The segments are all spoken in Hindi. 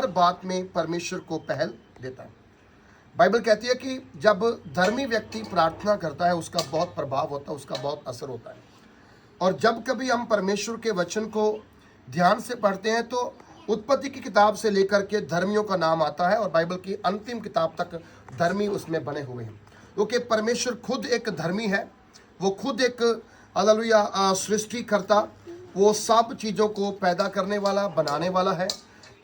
हर बात में परमेश्वर को पहल देता है। बाइबल कहती है कि जब धर्मी व्यक्ति प्रार्थना करता है उसका बहुत प्रभाव होता है, उसका बहुत असर होता है। और जब कभी हम परमेश्वर के वचन को ध्यान से पढ़ते हैं तो उत्पत्ति की किताब से लेकर के धर्मियों का नाम आता है और बाइबल की अंतिम किताब तक धर्मी उसमें बने हुए हैं, क्योंकि परमेश्वर खुद एक धर्मी है। वो खुद एक हालेलुया सृष्टिकर्ता, वो सब चीज़ों को पैदा करने वाला, बनाने वाला है।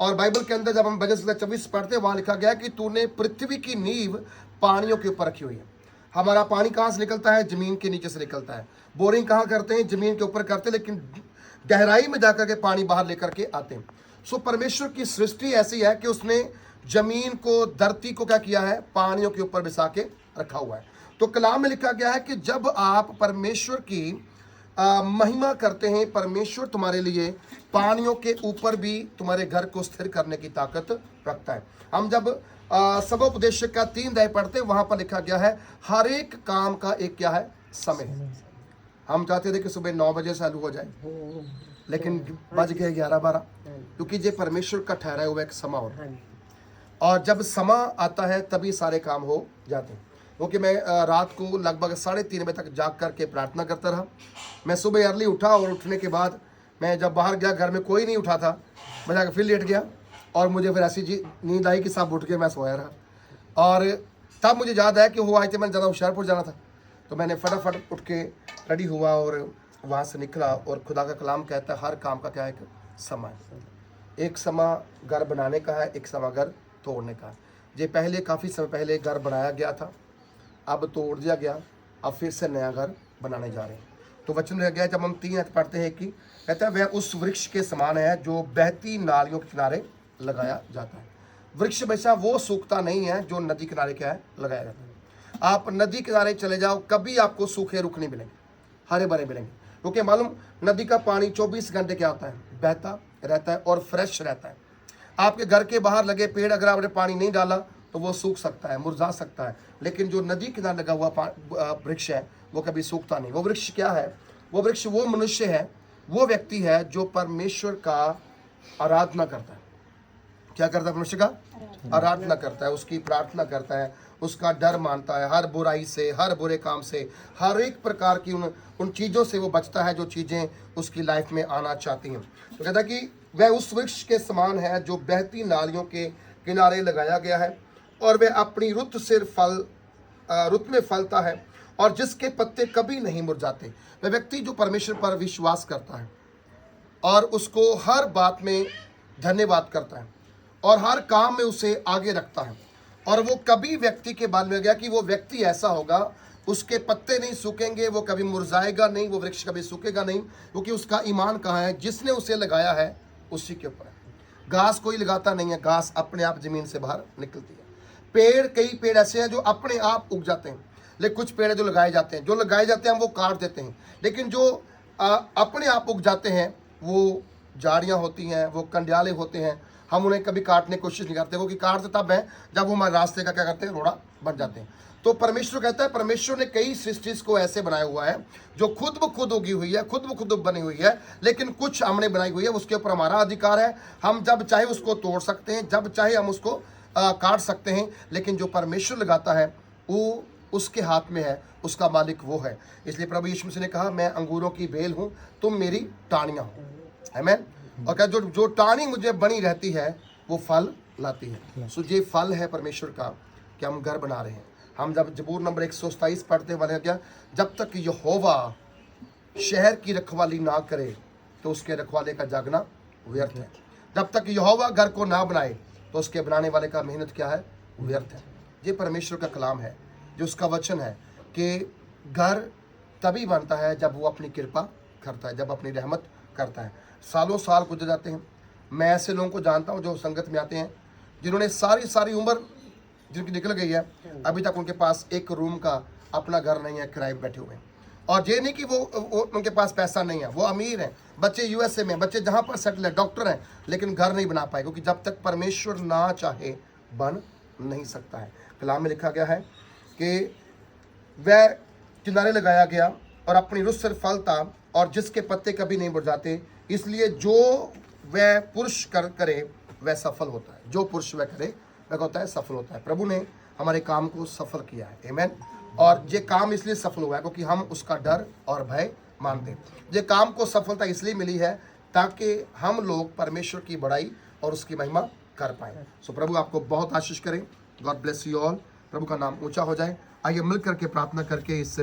और बाइबल के अंदर जब हम भजन 24 पढ़ते हैं, वहाँ लिखा गया है कि तूने पृथ्वी की नींव पानियों के ऊपर रखी हुई है। हमारा पानी कहाँ से निकलता है? जमीन के नीचे से निकलता है। बोरिंग कहाँ करते हैं? जमीन के ऊपर करते हैं, लेकिन गहराई में जाकर के पानी बाहर लेकर के आते हैं। सो परमेश्वर की सृष्टि ऐसी है कि उसने जमीन को, धरती को क्या किया है? पानियों के ऊपर बिछा के रखा हुआ है। तो कलाम में लिखा गया है कि जब आप परमेश्वर की महिमा करते हैं, परमेश्वर तुम्हारे लिए पानियों के ऊपर भी तुम्हारे घर को स्थिर करने की ताकत रखता है। हम जब सबोपदेशक का 3 अध्याय पढ़ते हैं, वहां पर लिखा गया है हर एक काम का एक क्या है? समय। हम चाहते थे कि सुबह 9 बजे चालू हो जाए, लेकिन बज गए 11-12, क्योंकि ये परमेश्वर का ठहराया हुआ एक समय होता है। और जब समय आता है तभी सारे काम हो जाते हैं। क्योंकि मैं रात को लगभग 3:30 बजे तक जाग करके प्रार्थना करता रहा। मैं सुबह अर्ली उठा और उठने के बाद मैं जब बाहर गया, घर में कोई नहीं उठा था, मैं जाकर फिर लेट गया और मुझे फिर ऐसी नींद आई कि सब उठ के मैं सोया रहा। और तब मुझे याद आया कि हुआ आई थी, मैंने ज़्यादा होशियारपुर जाना था, तो मैंने फटाफट उठ के रेडी हुआ और वहाँ से निकला। और खुदा का कलाम कहता है हर काम का क्या है? एक समय। एक समय घर बनाने का है, एक समय घर तोड़ने का है। ये पहले काफ़ी समय पहले घर बनाया गया था, अब तोड़ दिया गया, अब फिर से नया घर बनाने जा रहे हैं। तो वचन रह गया, जब हम 3 पढ़ते हैं कि कहता है वह उस वृक्ष के समान है जो बहती नालियों के किनारे लगाया जाता है। वृक्ष हमेशा वो सूखता नहीं है जो नदी किनारे क्या है? लगाया जाता है। आप नदी किनारे चले जाओ, कभी आपको सूखे रुख नहीं मिलेंगे, हरे भरे मिलेंगे, क्योंकि मालूम नदी का पानी 24 घंटे क्या होता है? बहता रहता है और फ्रेश रहता है। आपके घर के बाहर लगे पेड़ अगर आपने पानी नहीं डाला तो वो सूख सकता है, मुरझा सकता है, लेकिन जो नदी किनारे लगा हुआ वृक्ष है वो कभी सूखता नहीं। वो वृक्ष क्या है? वो वृक्ष वो मनुष्य है, वो व्यक्ति है जो परमेश्वर का आराधना करता है। क्या करता है? मनुष्य का आराधना करता है, उसकी प्रार्थना करता है, उसका डर मानता है, हर बुराई से, हर बुरे काम से, हर एक प्रकार की उन चीज़ों से वो बचता है जो चीज़ें उसकी लाइफ में आना चाहती हैं। तो कहता है कि वह उस वृक्ष के समान है जो बहती नालियों के किनारे लगाया गया है और वह अपनी रुत में फलता है और जिसके पत्ते कभी नहीं मुरझाते। वह व्यक्ति जो परमेश्वर पर विश्वास करता है और उसको हर बात में धन्यवाद करता है और हर काम में उसे आगे रखता है, और वो कभी व्यक्ति के बारे में गया कि वो व्यक्ति ऐसा होगा, उसके पत्ते नहीं सूखेंगे, वो कभी मुरझाएगा नहीं, वो वृक्ष कभी सूखेगा नहीं, क्योंकि उसका ईमान कहाँ है? जिसने उसे लगाया है उसी के ऊपर है। घास कोई लगाता नहीं है, घास अपने आप जमीन से बाहर निकलती है। पेड़, कई पेड़ ऐसे हैं जो अपने आप उग जाते हैं, लेकिन कुछ पेड़ जो लगाए जाते हैं, जो लगाए जाते हैं हम वो काट देते हैं, लेकिन जो अपने आप उग जाते हैं वो झाड़ियाँ होती हैं, वो कंडियाले होते हैं, हम उन्हें कभी काटने की कोशिश नहीं करते, वो कि काटते तब है जब वो हमारे रास्ते का क्या करते हैं? रोड़ा बन जाते हैं। तो परमेश्वर कहता है, परमेश्वर ने कई सृष्टि को ऐसे बनाया हुआ है जो खुद ब खुद उगी हुई है, खुद ब खुद बनी हुई है, लेकिन कुछ हमने बनाई हुई है, उसके ऊपर हमारा अधिकार है। हम जब चाहे उसको तोड़ सकते हैं, जब चाहे हम उसको काट सकते हैं, लेकिन जो परमेश्वर लगाता है वो उसके हाथ में है, उसका मालिक वो है। इसलिए प्रभु यीशु मसीह ने कहा, मैं अंगूरों की बेल हूँ, तुम मेरी टाहनियाँ हो। आमीन। और क्या जो टाहनी मुझे बनी रहती है वो फल लाती है। सो ये फल है परमेश्वर का कि हम घर बना रहे हैं। हम जब जबूर नंबर 127 पढ़ते वाले क्या, जब तक यहोवा शहर की रखवाली ना करे तो उसके रखवाले का जागना व्यर्थ है। जब तक यहोवा घर को ना बनाए तो उसके बनाने वाले का मेहनत क्या है? व्यर्थ है। ये परमेश्वर का कलाम है, जो उसका वचन है कि घर तभी बनता है जब वो अपनी कृपा करता है, जब अपनी रहमत करता है। सालों साल गुजर जाते हैं। मैं ऐसे लोगों को जानता हूँ जो संगत में आते हैं, जिन्होंने सारी उम्र जिनकी निकल गई है, अभी तक उनके पास एक रूम का अपना घर नहीं है, किराए पे बैठे हुए हैं। और ये नहीं कि वो उनके पास पैसा नहीं है, वो अमीर हैं, बच्चे यूएसए में, बच्चे जहाँ पर सेटल है, डॉक्टर हैं, लेकिन घर नहीं बना पाए, क्योंकि जब तक परमेश्वर ना चाहे बन नहीं सकता है। कलाम में लिखा गया है कि वह किनारे लगाया गया और अपनी रुत से फलता और जिसके पत्ते कभी नहीं मुरझाते, इसलिए जो वह पुरुष करे वह सफल होता है। जो पुरुष वह करे वह होता है सफल होता है। प्रभु ने हमारे काम को सफल किया है, आमेन। और ये काम इसलिए सफल हुआ है क्योंकि हम उसका डर और भय मानते हैं। ये काम को सफलता इसलिए मिली है ताकि हम लोग परमेश्वर की बड़ाई और उसकी महिमा कर पाए। सो प्रभु आपको बहुत आशीष करें। God bless you all. प्रभु का नाम ऊंचा हो जाए। आइए मिल करके प्रार्थना करके इस